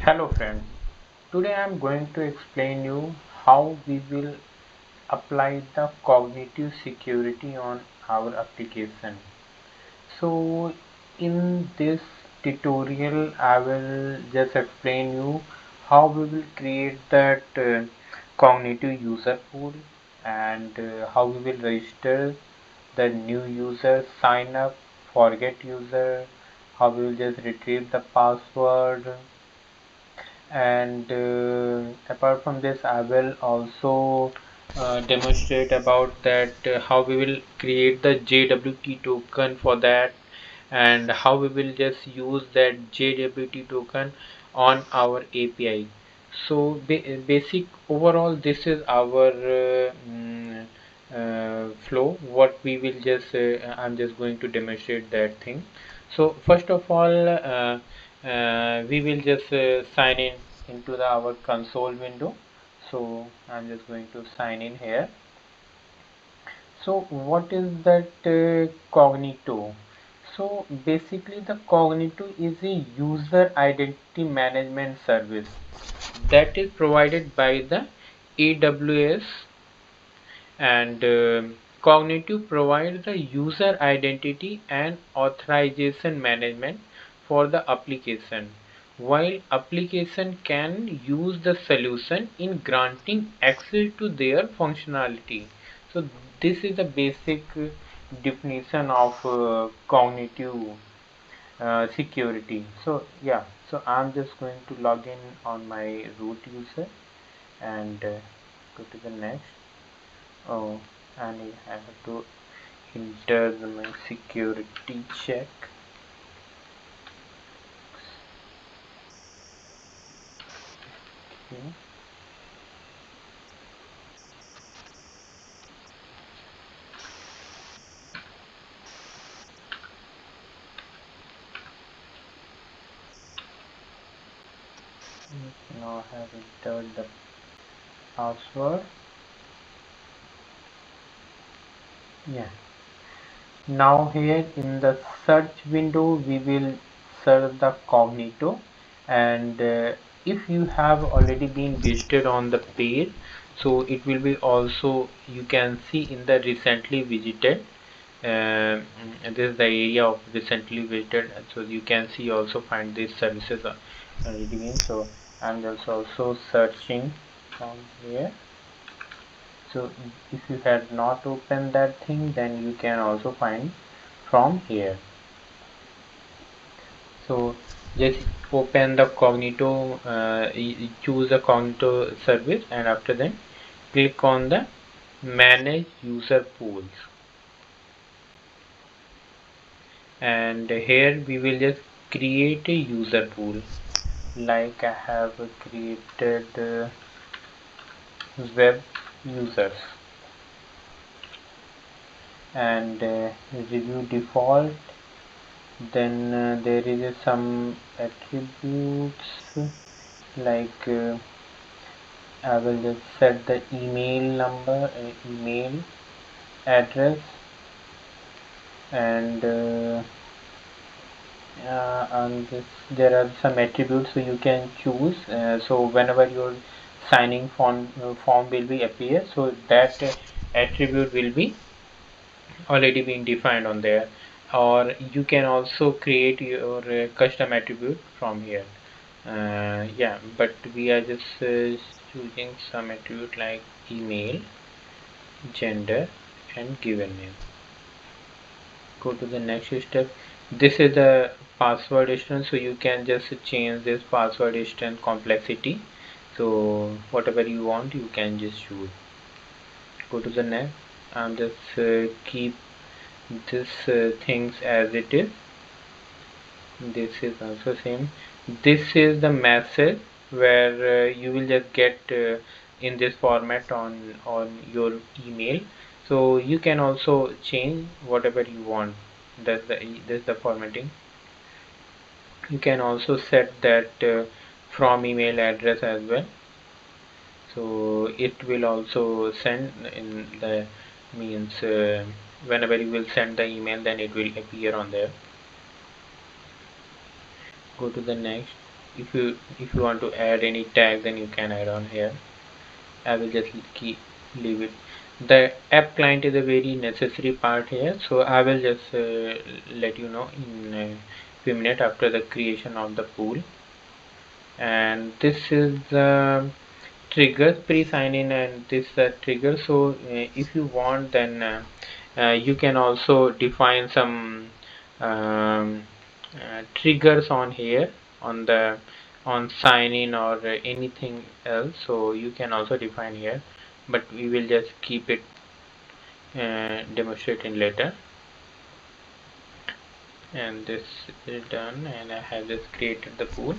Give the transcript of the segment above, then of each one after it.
Hello friends, today I am going to explain you how we will apply the cognitive security on our application. So in this tutorial I will just explain you how we will create that cognitive user pool and how we will register the new user, sign up, forget user, how we will just retrieve the password, and apart from this I will also demonstrate about that how we will create the JWT token for that, and how we will just use that JWT token on our API. So basic overall this is our flow. What we will just I'm just going to demonstrate that thing. So first of all we will just sign in into our console window. So I'm just going to sign in here. So what is that Cognito? So basically the Cognito is a user identity management service that is provided by the AWS, and Cognito provides the user identity and authorization management for the application, while application can use the solution in granting access to their functionality. So this is the basic definition of cognitive security. So yeah, so I'm just going to log in on my root user and go to the next. Oh, and I have to enter my security check. Okay. Now I have entered the password. Yeah. Now here in the search window we will search the Cognito, and if you have already been visited on the page, so it will be also you can see in the recently visited. This is the area of recently visited, so you can see also find these services already been. So I'm just also searching from here. So if you had not opened that thing, then you can also find from here. So just open the Cognito, choose the Cognito service, and after that click on the manage user pools, and here we will just create a user pool. Like I have created web users, and review default. Then there is some attributes like I will just set the email number, email address, and there are some attributes so you can choose. So whenever your signing form will be appear, so that attribute will be already been defined on there, or you can also create your custom attribute from here. Yeah, but we are just choosing some attribute like email, gender, and given name. Go to the next step. This is the password string, so you can just change this password string complexity. So whatever you want, you can just choose. Go to the next and just keep this things as it is. This is also same. This is the message where you will just get in this format on your email. So you can also change whatever you want. That's the formatting. You can also set that from email address as well. So it will also send in the means whenever you will send the email, then it will appear on there. Go to the next. if you want to add any tag, then you can add on here. I will just leave it. The app client is a very necessary part here, so I will just let you know in a few minutes after the creation of the pool. And this is triggers pre-sign in, and this trigger. So if you want, then you can also define some triggers on here on the sign in or anything else, so you can also define here, but we will just keep it demonstrating later. And this is done, and I have just created the pool.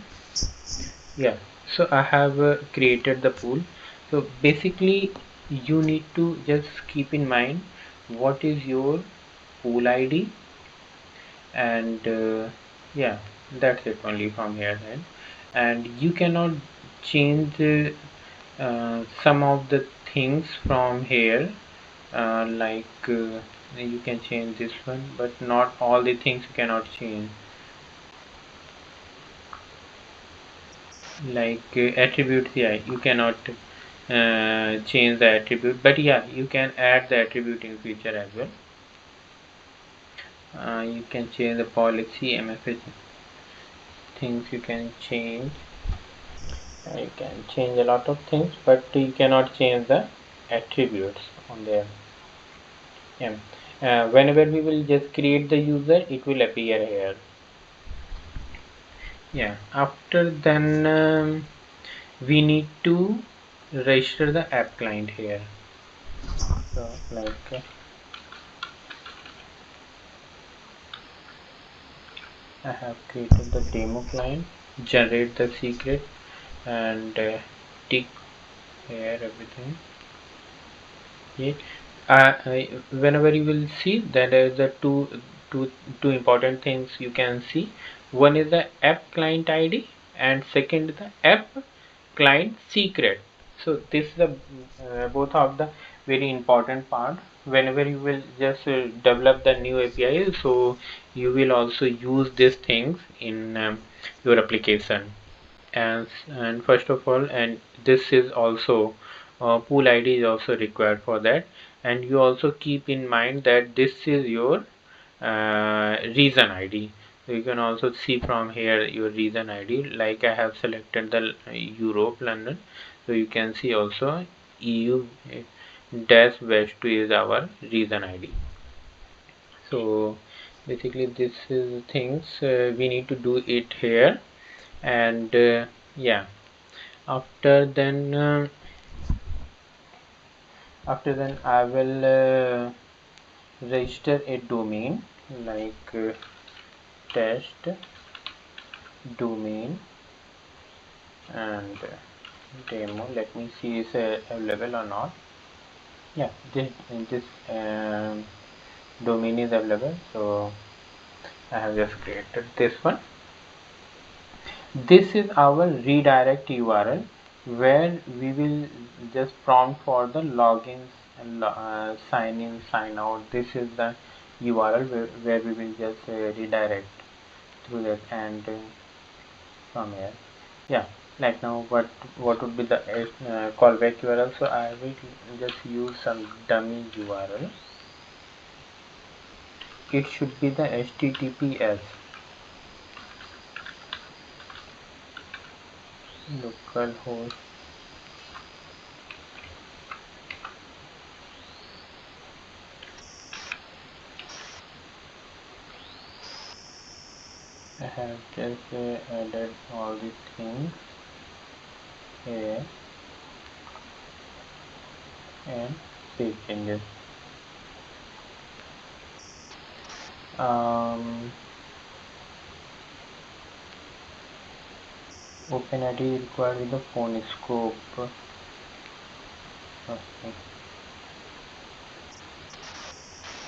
Yeah, so I have created the pool. So basically you need to just keep in mind what is your pool ID, and yeah, that's it only from here then. And you cannot change some of the things from here, you can change this one, but not all the things you cannot change, like attributes. Yeah, you cannot change the attribute, but yeah, you can add the attribute in future as well. You can change the policy, MFA things you can change. You can change a lot of things, but you cannot change the attributes on there. Yeah. Whenever we will just create the user, it will appear here. Yeah, after then we need to register the app client here. So like I have created the demo client, generate the secret, and tick here everything. Okay. Whenever you will see that there is the two important things you can see. One is the app client ID, and second the app client secret. So this is the both of the very important part. Whenever you will just develop the new API, so you will also use these things in your application. And first of all, and this is also pool ID is also required for that. And you also keep in mind that this is your region ID. So you can also see from here your region ID, like I have selected the Europe, London. So you can see also EU dash west 2 is our region ID. So basically this is things we need to do it here. And yeah, after then I will register a domain, like test domain and demo. Let me see is available or not. Yeah, this domain is available, so I have just created this one. This is our redirect URL, where we will just prompt for the logins and sign in, sign out. This is the URL where we will just redirect through that. And from here, yeah, like now what would be the callback URL? So I will just use some dummy URL. It should be the HTTPS localhost. I have just added all these things here and save changes. OpenID required with the phone scope. Okay.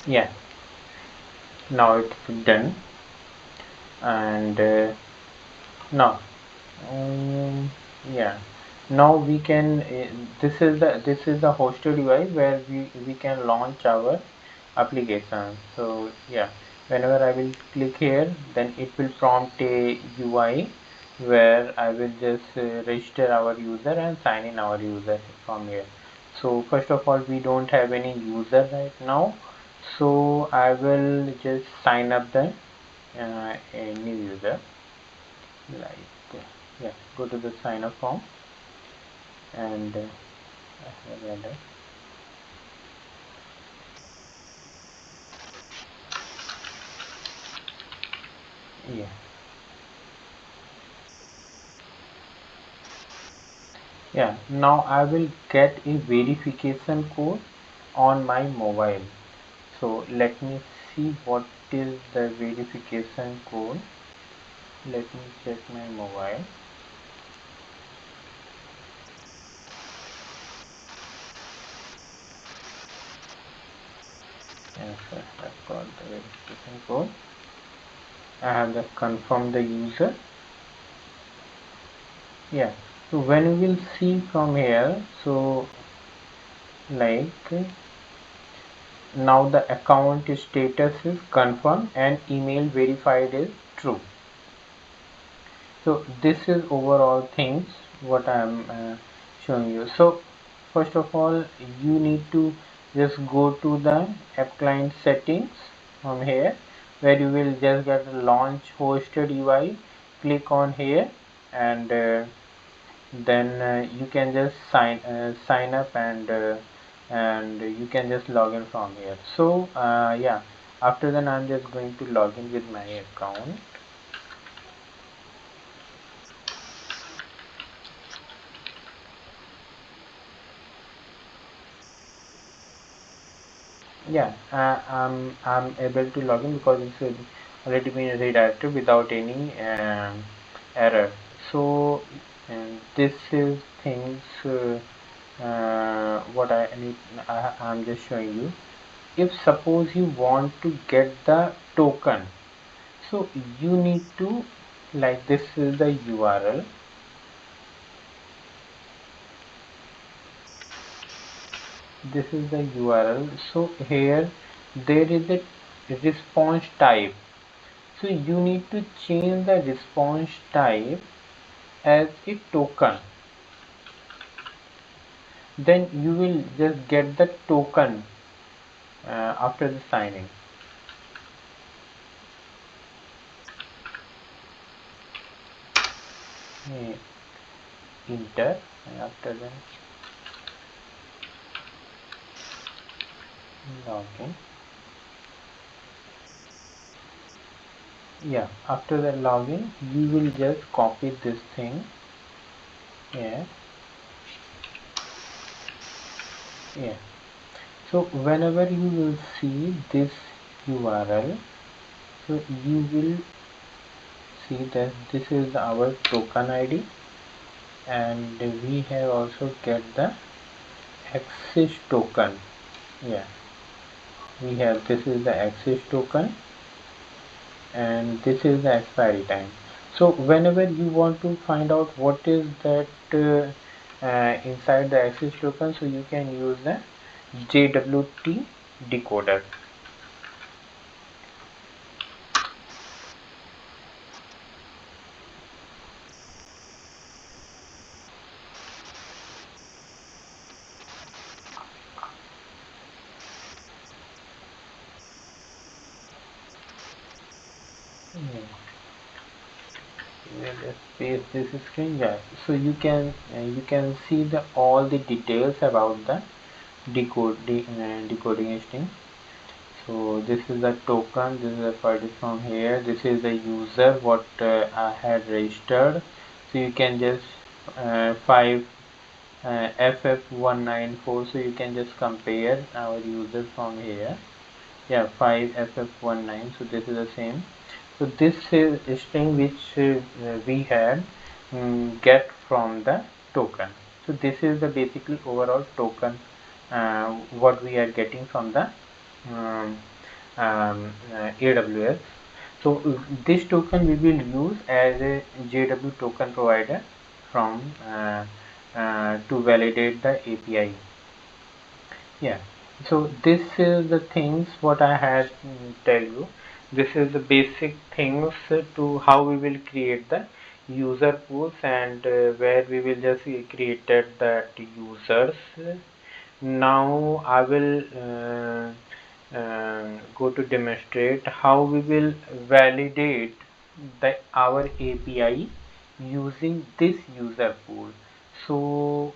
Yeah, now it's done. And now yeah, now we can this is the hosted UI where we can launch our application. So yeah, whenever I will click here, then it will prompt a UI where I will just register our user and sign in our user from here. So first of all, we don't have any user right now, so I will just sign up the a new user, like yeah, go to the sign up form and yeah. Yeah, now I will get a verification code on my mobile. So let me see what is the verification code. Let me check my mobile. Yes, sir, I've got the verification code. I have just confirmed the user. Yeah, so when we will see from here, so like now the account status is confirmed and email verified is true. So this is overall things what I am showing you. So first of all, you need to just go to the app client settings from here, where you will just get a launch hosted UI. Click on here and then you can just sign up and you can just log in from here. So yeah, after that I'm just going to log in with my account. Yeah, I'm able to log in because it's already been redirected without any error. So this is things what I need. I'm just showing you. If suppose you want to get the token, so you need to, like, this is the URL. This is the URL. So here there is a response type. So you need to change the response type as a token. Then you will just get the token after the signing. Enter, and after that login. Yeah, after the login, you will just copy this thing. Yeah, yeah. So whenever you will see this URL, so you will see that this is our token ID, and we have also get the access token. Yeah, we have, this is the access token and this is the expiry time. So whenever you want to find out what is that inside the access token, so you can use the JWT decoder. Hmm. We'll just paste this screen. Yeah, so you can see the all the details about the decoding string. So this is the token, this is the party from here, this is the user what I had registered. So you can just 5 FF194, so you can just compare our user from here. Yeah, 5 FF19, so this is the same. So this is a string which we had get from the token. So this is the basically overall token what we are getting from the um, AWS. So this token we will use as a JW token provider from to validate the API. Yeah, so this is the things what I had tell you. This is the basic things to how we will create the user pools, and where we will just created that users. Now I will go to demonstrate how we will validate our API using this user pool. So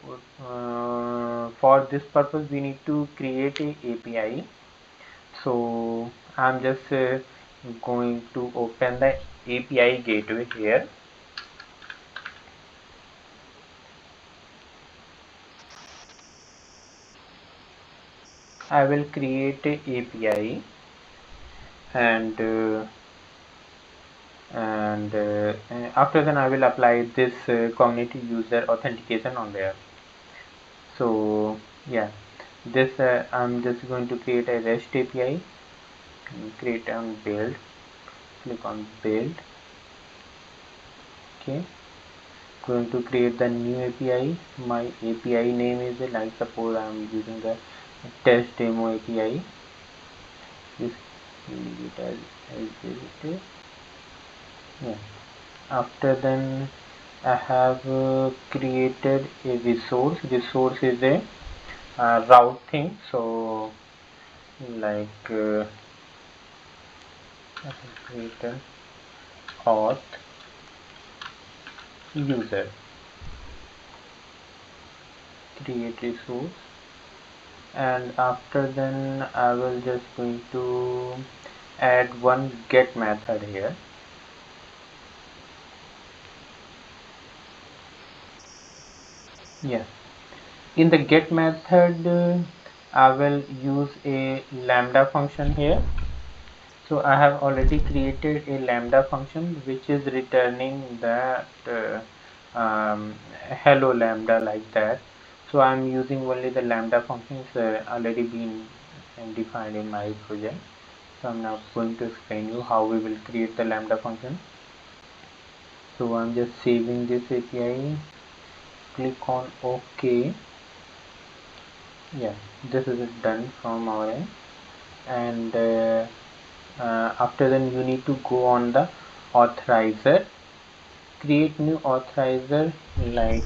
for this purpose we need to create a API. So I'm just going to open the API gateway here. I will create a API, and after then I will apply this Cognito user authentication on there. So yeah, this I'm just going to create a REST API. Create on build, click on build. Okay, going to create the new API. My API name is like, suppose I am using the test demo API. Just leave it as it is. Yeah. After then I have created a resource. Resource is a route thing. So like I can create an auth user, create resource, and after then I will just going to add one get method here. Yes, in the get method I will use a lambda function here. So I have already created a lambda function which is returning that hello lambda, like that. So I'm using only the lambda functions already been defined in my project. So I'm now going to explain you how we will create the lambda function. So I'm just saving this API, click on OK. Yeah, this is done from our end. And after then you need to go on the authorizer, create new authorizer like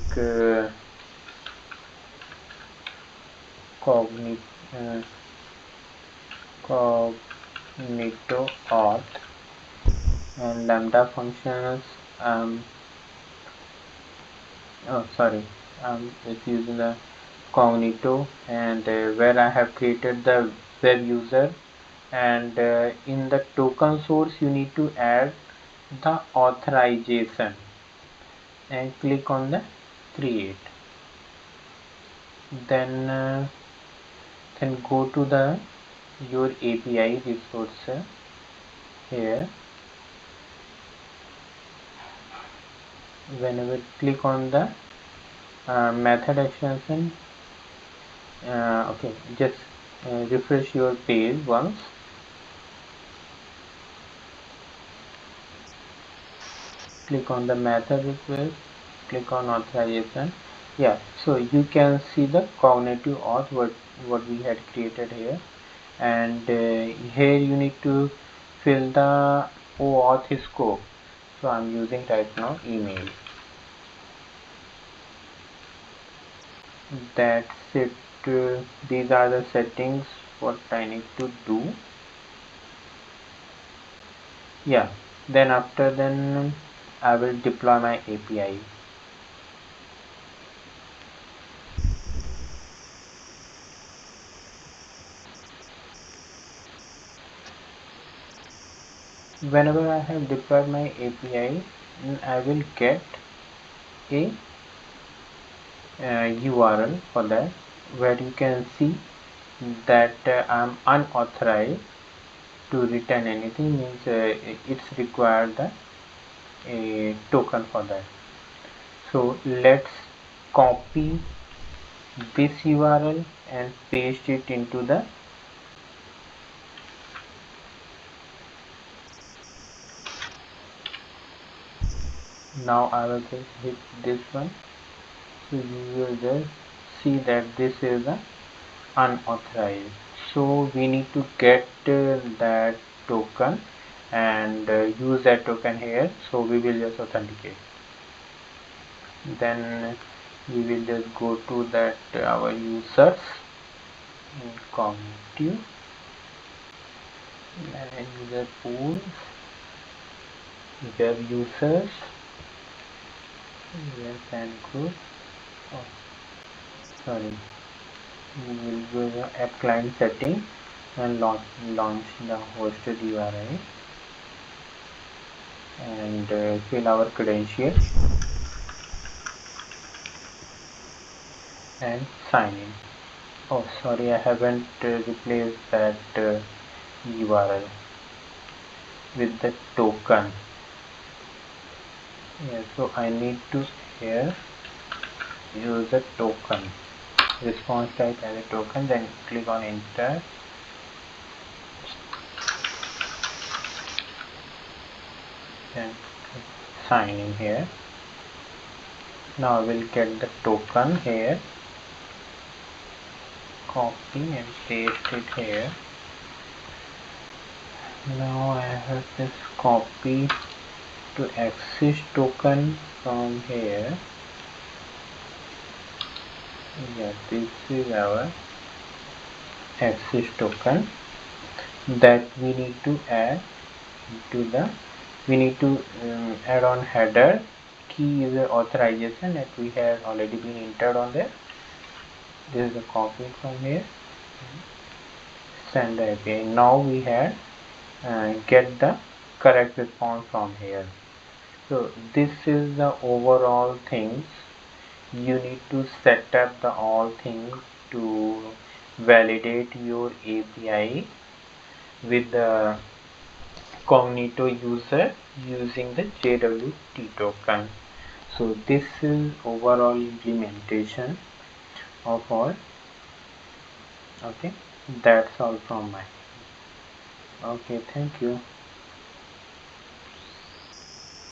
Cognito auth, and lambda functions. Oh sorry, it's using the Cognito, and where I have created the web user, and in the token source you need to add the authorization and click on the create. Then go to the your API resource here. Whenever click on the method extension, okay, just refresh your page once. Click on the method request, click on authorization. Yeah, so you can see the cognitive auth what we had created here, and here you need to fill the OAuth scope. So I'm using right now email. That's it. These are the settings what I need to do. Yeah, then after then I will deploy my API. Whenever I have deployed my API, I will get a URL for that, where you can see that I'm unauthorized to return anything, means it's required a token for that. So let's copy this URL and paste it into the now I will just hit this one. So you will just see that this is the unauthorized. So we need to get that token and use that token here. So we will just authenticate. Then we will just go to that our users in Cognito and user pool, web users, web and group. Oh, sorry. We will go to app client setting and launch the hosted URI and fill our credentials and sign in. Oh, sorry, I haven't replaced that URL with the token. Yeah, so I need to here use a token. Response type as a token, then click on enter. Then sign in here. Now I will get the token here, copy and paste it here. Now I have this copy to access token from here. Yeah, this is our access token that we need to add to the, we need to add on header key user authorization that we have already been entered on there. This is the copy from here, send the API. Now we had get the correct response from here. So this is the overall things. You need to set up the all things to validate your API with the Cognito user using the JWT token. So this is overall implementation of all. Okay, that's all from my. Okay, thank you.